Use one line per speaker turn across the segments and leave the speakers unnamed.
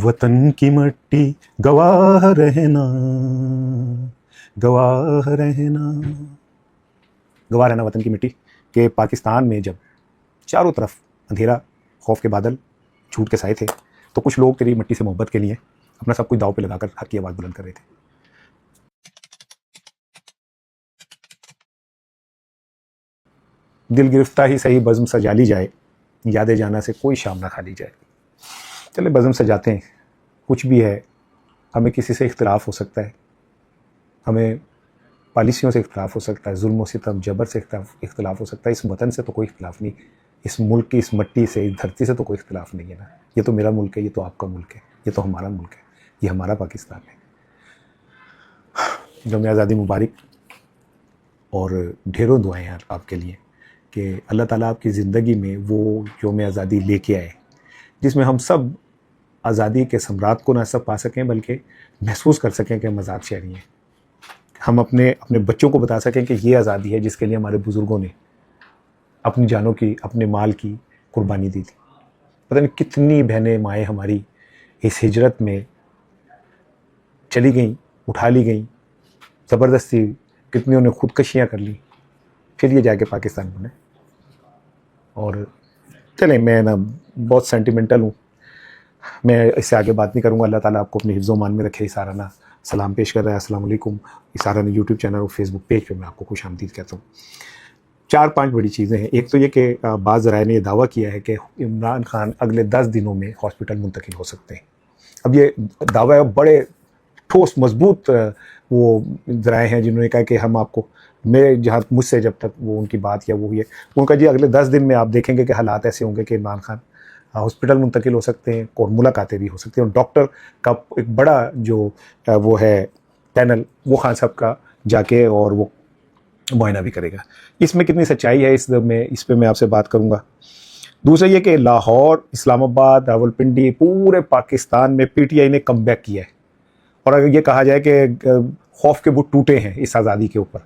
वतन की मिट्टी गवाह रहना, गवाह रहना, गवाह रहना वतन की मिट्टी। के पाकिस्तान में जब चारों तरफ अंधेरा, खौफ के बादल, झूठ के साए थे, तो कुछ लोग तेरी मिट्टी से मोहब्बत के लिए अपना सब कुछ दाव पे लगाकर हक की आवाज़ बुलंद कर रहे थे। दिल गिरफ्ता ही सही बज़्म सजा ली जाए, यादें जाना से कोई शाम ना खाली जाए। चले बज़्म सजाते हैं, कुछ भी है, हमें किसी से इख्तिलाफ़ हो सकता है, हमें पॉलिसियों से इख्तिलाफ़ हो सकता है, जुल्म सितम जबर से इख्तिलाफ़ हो सकता है, इस वतन से तो कोई इख्तिलाफ़ नहीं, इस मुल्क की इस मट्टी से, इस धरती से तो कोई इख्तिलाफ़ नहीं है ना। ये तो मेरा मुल्क है, ये तो आपका मुल्क है, ये तो हमारा मुल्क है, ये हमारा पाकिस्तान है। यौम आज़ादी मुबारक और ढेरों दुआएं हैं आपके लिए कि अल्लाह ताला आपकी ज़िंदगी में वो यौम आज़ादी लेके आए जिसमें हम सब आज़ादी के सम्राट को न सब पा सकें बल्कि महसूस कर सकें कि हम आज़ाद शहरी हैं। हम अपने बच्चों को बता सकें कि ये आज़ादी है जिसके लिए हमारे बुज़ुर्गों ने अपनी जानों की, अपने माल की कुर्बानी दी थी। पता नहीं कितनी बहनें माएँ हमारी इस हिजरत में चली गईं, उठा ली गईं, ज़बरदस्ती कितनियों ने खुदकशियाँ कर ली, फिर ये जाके पाकिस्तान बने। और चलें, मैं ना बहुत सेंटिमेंटल हूँ, मैं इससे आगे बात नहीं करूँगा। अल्लाह ताला आपको अपने हिफ्ज़-ओ-मान में रखे। इसाराना सलाम पेश कर रहा है, अस्सलाम वालेकुम। इसाराना यूट्यूब चैनल और फेसबुक पेज पे मैं आपको खुशामदीद कहता हूँ। 4-5 बड़ी चीज़ें हैं। एक तो ये कि बाज़ ज़राए ने ये दावा किया है कि इमरान खान अगले 10 दिनों में हॉस्पिटल मुंतकिल हो सकते हैं। अब ये दावा बड़े ठोस मजबूत वो ज़राए हैं जिन्होंने कहा कि हम आपको, मैं जहाँ मुझसे जब तक वो उनकी बात या वो हुई है, उनका जी अगले 10 दिन में आप देखेंगे कि हालात ऐसे होंगे कि इमरान खान हॉस्पिटल मुंतकिल हो सकते हैं और मुलाकातें भी हो सकती हैं। और डॉक्टर का एक बड़ा जो वो है पैनल, वो खान साहब का जाके और वो मुआयना भी करेगा। इसमें कितनी सच्चाई है इस पे मैं आपसे बात करूँगा। दूसरा ये कि लाहौर, इस्लामाबाद, रावलपिंडी, पूरे पाकिस्तान में पीटीआई ने कमबैक किया है। और अगर ये कहा जाए कि खौफ के बुत टूटे हैं इस आज़ादी के ऊपर,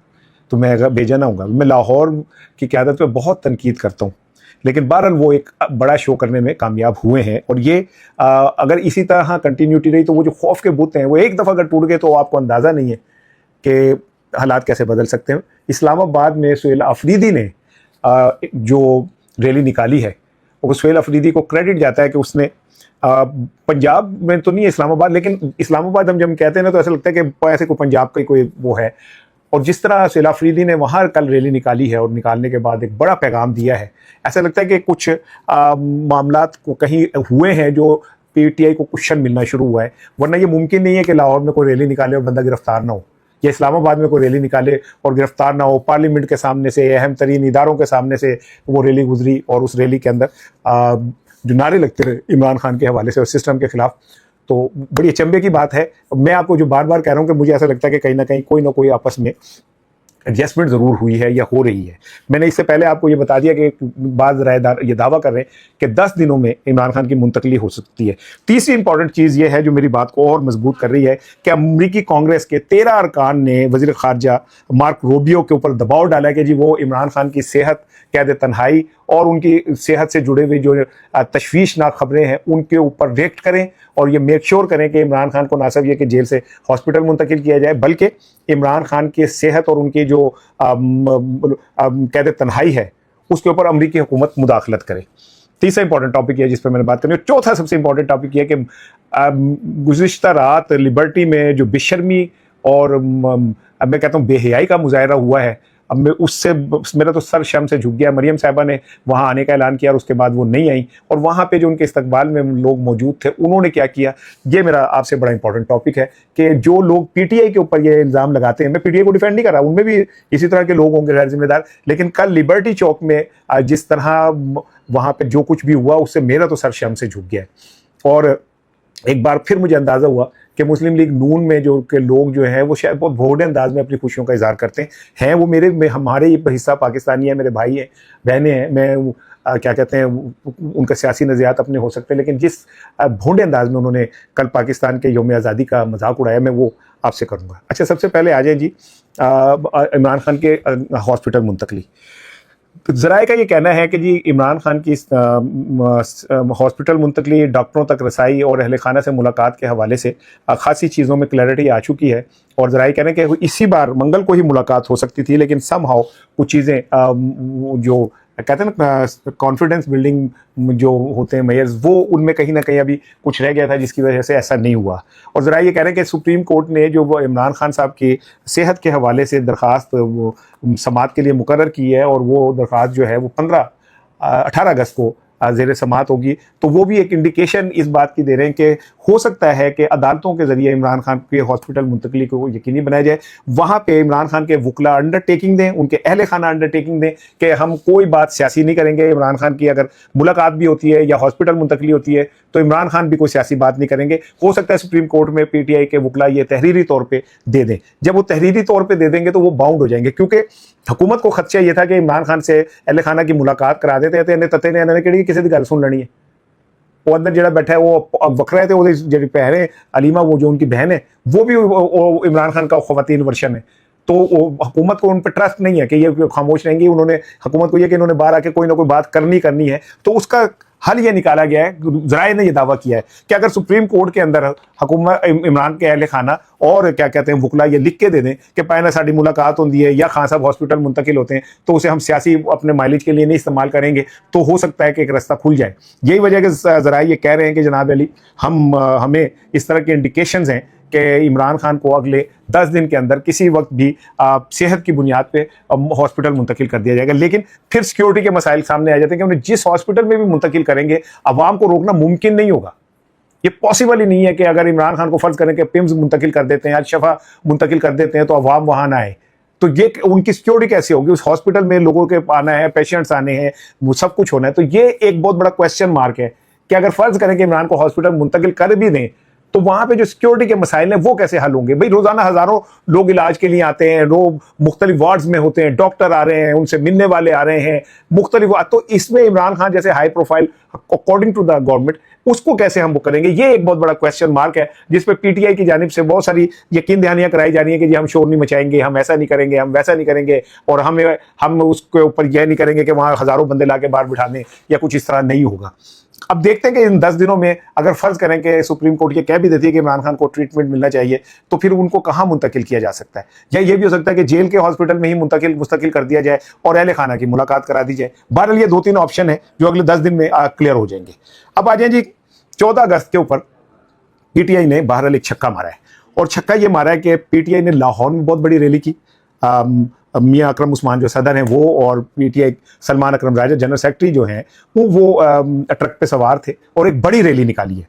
तो मैं अगर बेजा ना हूँगा। मैं लाहौर की क़यादत पे बहुत तनकीद करता हूँ, लेकिन बहरहाल वो एक बड़ा शो करने में कामयाब हुए हैं। और ये अगर इसी तरह कंटिन्यूटी रही तो वो जो खौफ के बुत हैं वो एक दफ़ा अगर टूट गए तो आपको अंदाज़ा नहीं है कि हालात कैसे बदल सकते हैं। इस्लामाबाद में सुहेल अफरीदी ने जो रैली निकाली है, वो सुहेल अफरीदी को क्रेडिट जाता है कि उसने पंजाब में तो नहीं है इस्लामाबाद, लेकिन इस्लामाबाद हम जब कहते हैं ना तो ऐसा लगता है कि ऐसे कोई पंजाब का कोई वो है। और जिस तरह सुहेल अफरीदी ने वहाँ कल रैली निकाली है और निकालने के बाद एक बड़ा पैगाम दिया है, ऐसा लगता है कि कुछ मामलात कहीं हुए हैं जो पीटीआई को क्वेश्चन मिलना शुरू हुआ है। वरना ये मुमकिन नहीं है कि लाहौर में कोई रैली निकाले और बंदा गिरफ्तार ना हो, या इस्लामाबाद में कोई रैली निकाले और गिरफ्तार ना हो। पार्लियामेंट के सामने से, अहम तरीन इदारों के सामने से वो रैली गुजरी और उस रैली के अंदर जो नारे लगते रहे इमरान खान के हवाले से और सिस्टम के खिलाफ, तो बड़ी अचंभे की बात है। मैं आपको जो बार बार कह रहा हूँ कि मुझे ऐसा लगता है कि कहीं ना कोई आपस में एडजस्टमेंट ज़रूर हुई है या हो रही है। मैंने इससे पहले आपको ये बता दिया कि बाद रायदार ये दावा कर रहे हैं कि 10 दिनों में इमरान खान की मुंतकली हो सकती है। तीसरी इंपॉर्टेंट चीज़ ये है जो मेरी बात को और मजबूत कर रही है कि अमरीकी कांग्रेस के 13 अरकान ने वज़ीर ख़ारजा मार्क रूबियो के ऊपर दबाव डाला कि जी वो इमरान खान की सेहत, कैद तन्हाई और उनकी सेहत से जुड़े हुए जो तशवीशनाक खबरें हैं उनके ऊपर रिएक्ट करें और ये मेक श्योर करें कि इमरान खान को ना सिर्फ ये कि जेल से हॉस्पिटल मुंतकिल किया जाए, बल्कि इमरान खान की सेहत और उनकी जो कैद तन्हाई है उसके ऊपर अमरीकी हुकूमत मुदाखलत करे। तीसरा इंपॉर्टेंट टॉपिक है जिस पर मैंने बात करनी है। चौथा सबसे इंपॉर्टेंट टॉपिक यह है कि गुज़िश्ता रात लिबर्टी में जो बेशर्मी और अब मैं कहता हूँ बेहयाई का मुजाहरा हुआ है, अब मैं उससे मेरा तो सर शर्म से झुक गया। मरियम साहिबा ने वहाँ आने का ऐलान किया और उसके बाद वो नहीं आई, और वहाँ पे जो उनके इस्तकबाल में लोग मौजूद थे उन्होंने क्या किया, ये मेरा आपसे बड़ा इंपॉर्टेंट टॉपिक है कि जो लोग पीटीआई के ऊपर ये इल्ज़ाम लगाते हैं, मैं पीटीआई को डिफेंड नहीं कर रहा, उनमें भी इसी तरह के लोग होंगे गैर जिम्मेदार, लेकिन कल लिबर्टी चौक में जिस तरह वहाँ पर जो कुछ भी हुआ उससे मेरा तो सर शर्म से झुक गया। और एक बार फिर मुझे अंदाज़ा हुआ कि मुस्लिम लीग नून में जो के लोग जो हैं वो शायद बहुत भोले अंदाज में अपनी खुशियों का इजहार करते हैं। वो हमारे हिस्सा पाकिस्तानी है, मेरे भाई हैं, बहनें हैं। मैं क्या कहते हैं उनका सियासी नज़रियात अपने हो सकते हैं, लेकिन जिस भोंडे अंदाज में उन्होंने कल पाकिस्तान के यौम आज़ादी का मजाक उड़ाया, मैं वो आपसे करूँगा। अच्छा, सबसे पहले आ जाए जी इमरान खान के हॉस्पिटल मुंतकली। ज़राए का ये कहना है कि जी इमरान खान की हॉस्पिटल मुंतकली, डॉक्टरों तक रसाई और अहल खाना से मुलाकात के हवाले से खासी चीज़ों में क्लैरिटी आ चुकी है। और ज़राए कहना है कि इसी बार मंगल को ही मुलाकात हो सकती थी, लेकिन समहाउ कुछ चीज़ें जो कहते हैं ना कॉन्फिडेंस बिल्डिंग जो होते हैं मेयर्स, वो उनमें कहीं ना कहीं अभी कुछ रह गया था, जिसकी वजह से ऐसा नहीं हुआ। और ज़रा ये कह रहे हैं कि सुप्रीम कोर्ट ने जो वो इमरान खान साहब की सेहत के हवाले से दरख्वास्त वो समाअत के लिए मुकर्रर की है, और वो दरख्वास्त जो है वो 18 अगस्त को ज़ेर समाअत होगी, तो वो भी एक इंडिकेशन इस बात की दे रहे हैं कि हो सकता है कि अदालतों के ज़रिए इमरान खान के हॉस्पिटल मुंतकली को यकीनी बनाया जाए। वहाँ पे इमरान खान के वकला अंडरटेकिंग दें, उनके अहल खाना अंडरटेकिंग दें कि हम कोई बात सियासी नहीं करेंगे। इमरान खान की अगर मुलाकात भी होती है या हॉस्पिटल मुंतकली होती है तो इमरान खान भी कोई सियासी बात नहीं करेंगे। हो सकता है सुप्रीम कोर्ट में PTI के वकला ये तहरीरी तौर पर दे दें। जब वो तहरीरी तौर पर दे देंगे तो वो बाउंड हो जाएंगे, क्योंकि हुकूमत को खदशा ये था कि इमरान खान से अहल खाना की मुलाकात करा देते थे, इन्हें तते ने कि किसी की गल सुन लेनी है। वो अंदर जरा बैठा है वो वखरा है, तो जी भैन है अलीमा, वो जो उनकी बहन है, वो भी इमरान खान का ख़वातीन वर्शन है। तो हुकूमत को उन पर ट्रस्ट नहीं है कि ये खामोश रहेंगी। उन्होंने हुकूमत को ये कि इन्होंने बाहर आके कोई ना कोई बात करनी है, तो उसका हल ये निकाला गया है। ज़राए ने यह दावा किया है कि अगर सुप्रीम कोर्ट के अंदर हुकूमत इमरान के अहल खाना और क्या कहते हैं वकला ये लिख के दे दें कि पहले साड़ी मुलाकात होती है या खान साहब हॉस्पिटल मुंतकिल होते हैं, तो उसे हम सियासी अपने माइलेज के लिए नहीं इस्तेमाल करेंगे, तो हो सकता है कि एक रास्ता खुल जाए। यही वजह कि ज़राए ये कह रहे हैं कि जनाब अली, हमें इस तरह के इंडिकेशंस हैं कि इमरान खान को अगले 10 दिन के अंदर किसी वक्त भी सेहत की बुनियाद पे हॉस्पिटल मुंतकिल कर दिया जाएगा। लेकिन फिर सिक्योरिटी के मसाइल सामने आ जाते हैं कि उन्हें जिस हॉस्पिटल में भी मुंतकिल करेंगे, अवाम को रोकना मुमकिन नहीं होगा। ये पॉसिबल ही नहीं है कि अगर इमरान खान को फ़र्ज़ करें कि पिम्स मुंतकिल कर देते हैं, अल-शफा मुंतकिल कर देते हैं, तो अवाम वहाँ ना आए, तो ये उनकी सिक्योरिटी कैसे होगी? उस हॉस्पिटल में लोगों के आना है, पेशेंट्स आने हैं, वो सब कुछ होना है। तो ये एक बहुत बड़ा क्वेश्चन मार्क है कि अगर फ़र्ज़ करें कि इमरान को हॉस्पिटल मुंतकिल कर भी दें, तो वहां पे जो सिक्योरिटी के मसाइल हैं वो कैसे हल होंगे? भाई रोजाना हजारों लोग इलाज के लिए आते हैं, लोग मुख्तलिफ वार्ड्स में होते हैं, डॉक्टर आ रहे हैं, उनसे मिलने वाले आ रहे हैं मुख्तलिफ, तो इसमें इमरान खान जैसे high profile according to the government, उसको कैसे हम बुक करेंगे? ये एक बहुत बड़ा क्वेश्चन मार्क है, जिसपे PTI की जानिब से बहुत सारी यकीन दहानियां कराई जा रही है कि जी हम शोर नहीं मचाएंगे, हम ऐसा नहीं करेंगे, हम वैसा नहीं करेंगे, और हम उसके ऊपर यह नहीं करेंगे कि वहां हजारों बंदे लाके बाहर बिठा दें, या कुछ इस तरह नहीं होगा। अब देखते हैं कि इन 10 दिनों में अगर फर्ज करें कि सुप्रीम कोर्ट ये कह भी देती है कि इमरान खान को ट्रीटमेंट मिलना चाहिए, तो फिर उनको कहाँ मुंतकिल किया जा सकता है? या ये भी हो सकता है कि जेल के हॉस्पिटल में ही मुस्तकिल कर दिया जाए और अहले खाना की मुलाकात करा दी जाए। बहरहाल ये 2-3 ऑप्शन है जो अगले 10 दिन में क्लियर हो जाएंगे। अब आ जाए जी 14 अगस्त के ऊपर PTI ने बहरहाल एक छक्का मारा है, और छक्का ये मारा है कि PTI ने लाहौर में बहुत बड़ी रैली की। मियां अकरम उस्मान जो सदर हैं वो, और PTI सलमान अकरम राजा जनरल सेक्रेटरी जो हैं वो ट्रक पे सवार थे और एक बड़ी रैली निकाली है।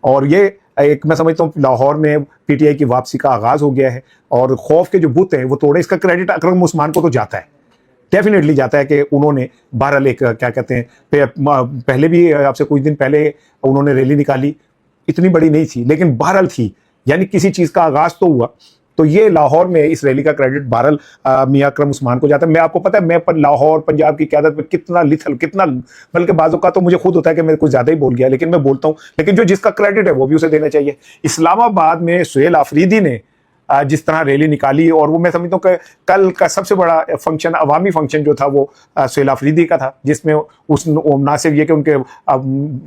और ये एक मैं समझता हूँ लाहौर में PTI की वापसी का आगाज़ हो गया है, और खौफ के जो बुत हैं वो तोड़े। इसका क्रेडिट अकरम उस्मान को तो जाता है, डेफिनेटली जाता है कि उन्होंने बहरहाल एक क्या कहते हैं, पहले भी आपसे कुछ दिन पहले उन्होंने रैली निकाली, इतनी बड़ी नहीं थी लेकिन बहरहाल थी, यानी किसी चीज़ का आगाज़ तो हुआ। तो ये लाहौर में इस रैली का क्रेडिट बहरहाल मियां अकरम उस्मान को जाता है। मैं आपको पता है, मैं पर लाहौर पंजाब की क़यादत में कितना बल्कि बाज़ों का तो मुझे खुद होता है कि मैं कुछ ज़्यादा ही बोल गया, लेकिन मैं बोलता हूँ, लेकिन जो जिसका क्रेडिट है वो भी उसे देना चाहिए। इस्लामाबाद में सुहेल आफरीदी ने जिस तरह रैली निकाली, और वो मैं समझता हूँ कि कल का सबसे बड़ा फंक्शन, अवामी फंक्शन जो था वो सुहेल आफरीदी का था, जिसमें ना सिर्फ ये कि उनके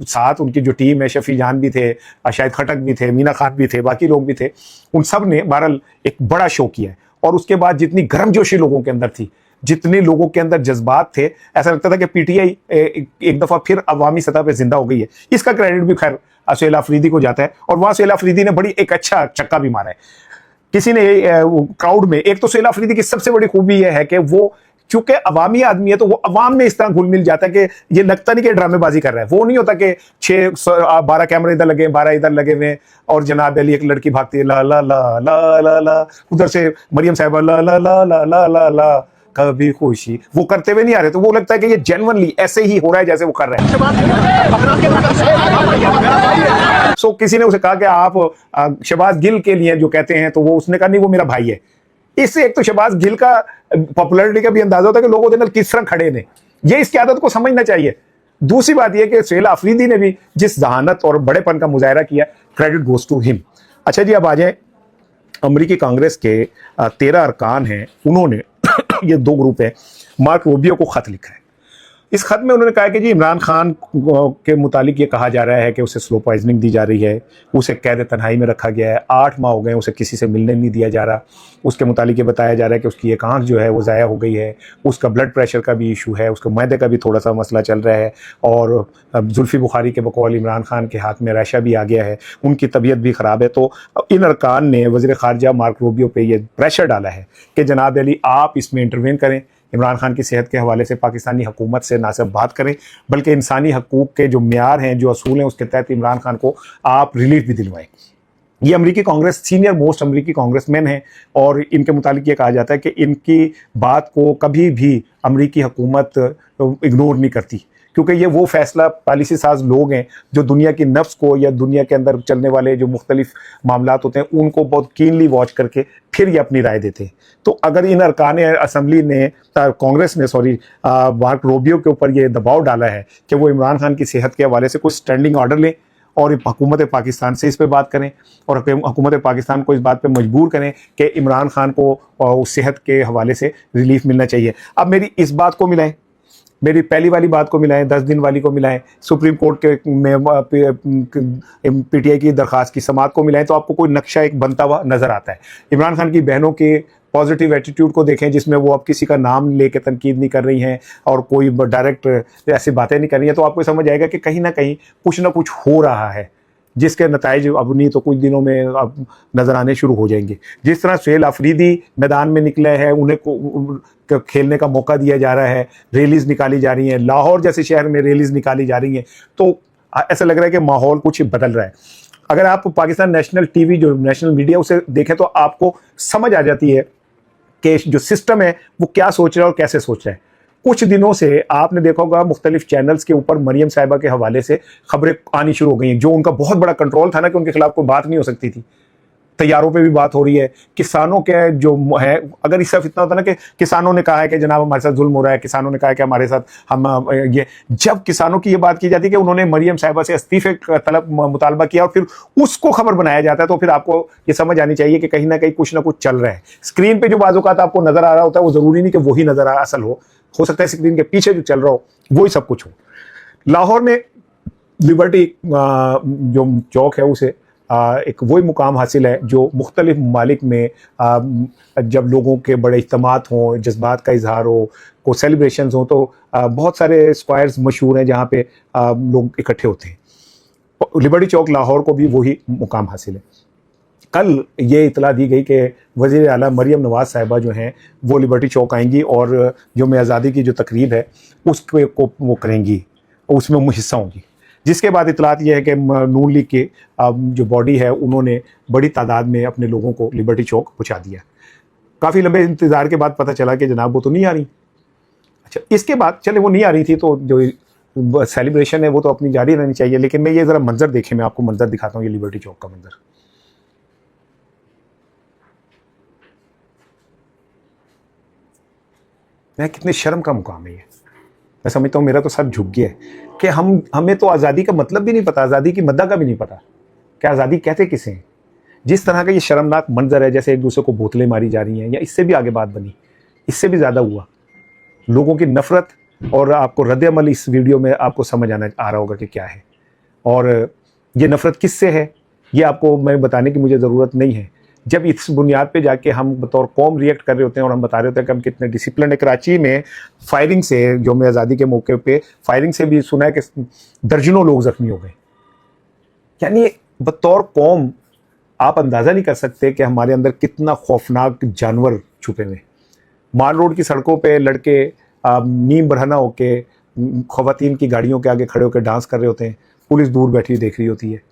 साथ उनकी जो टीम है, शफी जान भी थे, शाहिद खटक भी थे, मीना खान भी थे, बाकी लोग भी थे, उन सब ने बहरहाल एक बड़ा शो किया है। और उसके बाद जितनी गर्मजोशी लोगों के अंदर थी, जितने लोगों के अंदर जज्बात थे, ऐसा लगता था कि PTI एक दफ़ा फिर अवामी सतह पर जिंदा हो गई है। इसका क्रेडिट भी खैर सुहेल आफरीदी को जाता है, और वहाँ सुहेल आफरीदी ने बड़ी एक अच्छा चक्का भी मारा है। किसी ने क्राउड में, एक तो सुहेल आफरीदी की सबसे बड़ी खूबी यह है कि वो चूंकि अवामी आदमी है, तो वो अवाम में इस तरह घुल मिल जाता है कि ये लगता नहीं कि ड्रामेबाजी कर रहा है। वो नहीं होता कि 12 कैमरे इधर लगे, 12 इधर लगे हुए, और जनाब अली एक लड़की भागती है ला ला ला ला ला ला, उधर से मरियम साहिबा ला ला ला ला ला ला ला, कभी खुशी, वो करते हुए नहीं आ रहे। तो वो लगता है कि ये जेन्युइनली ऐसे ही हो रहा है जैसे वो कर रहे हैं। सो किसी ने उसे कहा कि आप शहबाज गिल के लिए जो कहते हैं, तो वो उसने कहा नहीं, वो मेरा भाई है। इससे एक तो शहबाज गिल का पॉपुलैरिटी का भी अंदाजा होता है कि लोग उसके किस तरह खड़े ने, ये इसकी आदत को समझना चाहिए। दूसरी बात यह कि सुहेल आफरीदी ने भी जिस जहानत और बड़ेपन का मुजाहरा किया, क्रेडिट गोज टू हिम। अच्छा जी, अब आ जाए अमरीकी कांग्रेस के 13 अरकान हैं, उन्होंने ये 2 ग्रुप है, मार्क रूबियो को खत लिखा है। इस खत में उन्होंने कहा कि जी इमरान खान के मुतालिक ये कहा जा रहा है कि उसे स्लो पॉइजनिंग दी जा रही है, उसे कैद तन्हाई में रखा गया है, 8 माह हो गए उसे किसी से मिलने नहीं दिया जा रहा। उसके मुतालिक ये बताया जा रहा है कि उसकी एक आँख जो है वो ज़ाया हो गई है, उसका ब्लड प्रेशर का भी इशू है, उसके मैदे का भी थोड़ा सा मसला चल रहा है, और जुल्फ़ी बुखारी के बकौल इमरान खान के हाथ में रेशा भी आ गया है, उनकी तबीयत भी ख़राब है। तो इन अरकान ने वज़ीर ख़ारजा मार्क रूबियो पे ये प्रेशर डाला है कि जनाब अली आप इसमें इंटरवेन करें, इमरान खान की सेहत के हवाले से पाकिस्तानी हुकूमत से ना सिर्फ बात करें बल्कि इंसानी हकूक़ के जो म्यार हैं, जो असूल हैं, उसके तहत इमरान खान को आप रिलीफ भी दिलवाएं। ये अमेरिकी कांग्रेस सीनियर मोस्ट अमेरिकी कांग्रेसमैन हैं और इनके मुतालिक ये कहा जाता है कि इनकी बात को कभी भी अमेरिकी हुकूमत इग्नोर नहीं करती, क्योंकि ये वो फैसला पॉलिसी साज लोग हैं जो दुनिया की नफ्स को या दुनिया के अंदर चलने वाले जो मुख्तलिफ मामलात होते हैं उनको बहुत कीनली वॉच करके फिर ये अपनी राय देते हैं। तो अगर इन अरकान असम्बली ने कांग्रेस ने मार्क रूबियो के ऊपर ये दबाव डाला है कि वो इमरान खान की सेहत के हवाले से कुछ स्टैंडिंग ऑर्डर लें और हुकूमत पाकिस्तान से इस पर बात करें और हुकूमत पाकिस्तान को इस बात पे मजबूर करें कि इमरान खान को सेहत के हवाले से रिलीफ मिलना चाहिए। अब मेरी इस बात को मिलाएं, मेरी पहली वाली बात को मिलाएं, 10 दिन वाली को मिलाएं, सुप्रीम कोर्ट के में पीटीआई की दरख्वास्त की समाअत को मिलाएं, तो आपको कोई नक्शा एक बनता हुआ नज़र आता है। इमरान खान की बहनों के पॉजिटिव एटीट्यूड को देखें जिसमें वो अब किसी का नाम लेके तनकीद नहीं कर रही हैं और कोई डायरेक्ट ऐसी बातें नहीं कर रही हैं, तो आपको समझ आएगा कि कहीं ना कहीं कुछ ना कुछ हो रहा है जिसके नताइज अब नहीं तो कुछ दिनों में अब नज़र आने शुरू हो जाएंगे। जिस तरह सुहेल अफरीदी मैदान में निकले हैं, उन्हें खेलने का मौका दिया जा रहा है, रैलीज निकाली जा रही हैं, लाहौर जैसे शहर में रैलीज निकाली जा रही हैं, तो ऐसा लग रहा है कि माहौल कुछ बदल रहा है। अगर आप पाकिस्तान नेशनल टीवी जो नेशनल मीडिया उसे देखें तो आपको समझ आ जाती है कि जो सिस्टम है वो क्या सोच रहा है और कैसे सोच रहा है। कुछ दिनों से आपने देखा होगा मुख्तलिफ चैनल्स के ऊपर मरियम साहिबा के हवाले से खबरें आनी शुरू हो गई हैं, जो उनका बहुत बड़ा कंट्रोल था ना कि उनके खिलाफ कोई बात नहीं हो सकती थी। तैयारों पे भी बात हो रही है, किसानों के जो है, अगर इस सिर्फ इतना होता ना कि किसानों ने कहा है कि जनाब हमारे साथ जुल्म हो रहा है, किसानों ने कहा है कि हमारे साथ हम ये, जब किसानों की ये बात की जाती है कि उन्होंने मरियम साहिबा से इस्तीफे तलब मुतालबा किया और फिर उसको खबर बनाया जाता है, तो फिर आपको ये समझ आनी चाहिए कि कहीं ना कहीं कुछ ना कुछ चल रहा है। स्क्रीन पर जो बाज़-औक़ात आपको नजर आ रहा होता है वो जरूरी नहीं कि वही नजर असल हो सकता है स्क्रीन के पीछे जो चल रहा हो वही सब कुछ हो। लाहौर में लिबर्टी जो चौक है उसे एक वही मुकाम हासिल है जो मुख्तलिफ ममालिक में जब लोगों के बड़े इज्तिमात हों, जज्बात का इजहार हो, को सेलिब्रेशंस हों, तो बहुत सारे स्क्वायर्स मशहूर हैं जहाँ पे लोग इकट्ठे होते हैं। लिबर्टी चौक लाहौर को भी वही मुकाम हासिल है। कल ये इतला दी गई कि वज़ीर आला मरियम नवाज़ साहिबा जो हैं वो लिबर्टी चौक आएंगी और यौम आज़ादी की जो तकरीब है उसको वो करेंगी, उसमें वो हिस्सा होंगी। जिसके बाद इतलात ये है कि नून लीग की जो बॉडी है उन्होंने बड़ी तादाद में अपने लोगों को लिबर्टी चौक पहुँचा दिया। काफ़ी लंबे इंतज़ार के बाद पता चला कि जनाब वो तो नहीं आ रही। अच्छा, इसके बाद चले वो नहीं आ रही थी तो जो सेलिब्रेशन है वो तो अपनी जारी रहनी चाहिए, लेकिन मैं ये ज़रा मंजर देखें, मैं आपको मंजर दिखाता हूँ, ये लिबर्टी चौक का मंजर। मैं कितने शर्म का मुकाम है ये। मैं समझता हूँ मेरा तो सर झुक गया है कि हमें तो आज़ादी का मतलब भी नहीं पता, आज़ादी की मद्दा का भी नहीं पता कि आज़ादी कहते किसे हैं। जिस तरह का ये शर्मनाक मंजर है, जैसे एक दूसरे को बोतलें मारी जा रही हैं, या इससे भी आगे बात बनी, इससे भी ज़्यादा हुआ, लोगों की नफ़रत, और आपको रद्द-ए-अमल इस वीडियो में आपको समझ आ रहा होगा कि क्या है और ये नफ़रत किससे है, ये आपको मैं बताने की मुझे ज़रूरत नहीं है। जब इस बुनियाद पे जाके हम बतौर कौम रिएक्ट कर रहे होते हैं और हम बता रहे होते हैं कि हम कितने डिसिप्लिन है। कराची में फायरिंग से, यौम आज़ादी के मौके पे फायरिंग से भी सुना है कि दर्जनों लोग ज़ख्मी हो गए। यानी बतौर कौम आप अंदाज़ा नहीं कर सकते कि हमारे अंदर कितना खौफनाक जानवर छुपे हुए। माल रोड की सड़कों पे लड़के नीम बरहना होके ख़वातीन की गाड़ियों के आगे खड़े होकर डांस कर रहे होते हैं, पुलिस दूर बैठी देख रही होती है।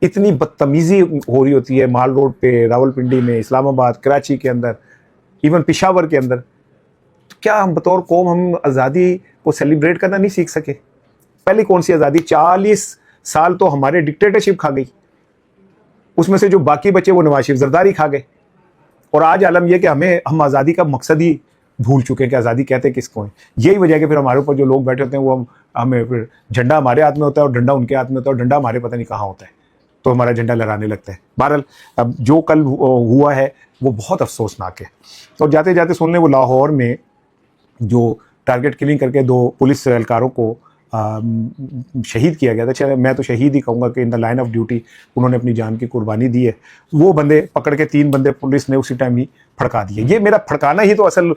इतनी बदतमीज़ी हो रही होती है माल रोड पे, रावलपिंडी में, इस्लामाबाद, कराची के अंदर, इवन पेशावर के अंदर। तो क्या हम बतौर कौम हम आज़ादी को सेलिब्रेट करना नहीं सीख सके? पहली कौन सी आज़ादी? 40 साल तो हमारे डिक्टेटरशिप खा गई, उसमें से जो बाकी बचे वो नवाज शरीफ जरदारी खा गए। और आज आलम यह कि हम आज़ादी का मकसद ही भूल चुके हैं कि आज़ादी कहते किसको हैं। यही वजह है कि फिर हमारे ऊपर जो लोग बैठे होते हैं वो हमें फिर झंडा हमारे हाथ में होता है और डंडा उनके हाथ में होता है, और डंडा हमारे पता नहीं कहाँ होता है, तो हमारा झंडा लहराने लगता है। बहरहाल अब जो कल हुआ है वो बहुत अफसोसनाक है। तो जाते जाते सुन लें, वो लाहौर में जो टारगेट किलिंग करके 2 पुलिस एहलकारों को शहीद किया गया था। चलो मैं तो शहीद ही कहूँगा कि in the line of duty उन्होंने अपनी जान की कुर्बानी दी है। वो बंदे पकड़ के 3 बंदे पुलिस ने उसी टाइम ही फड़का दिए। ये मेरा फड़काना ही तो असल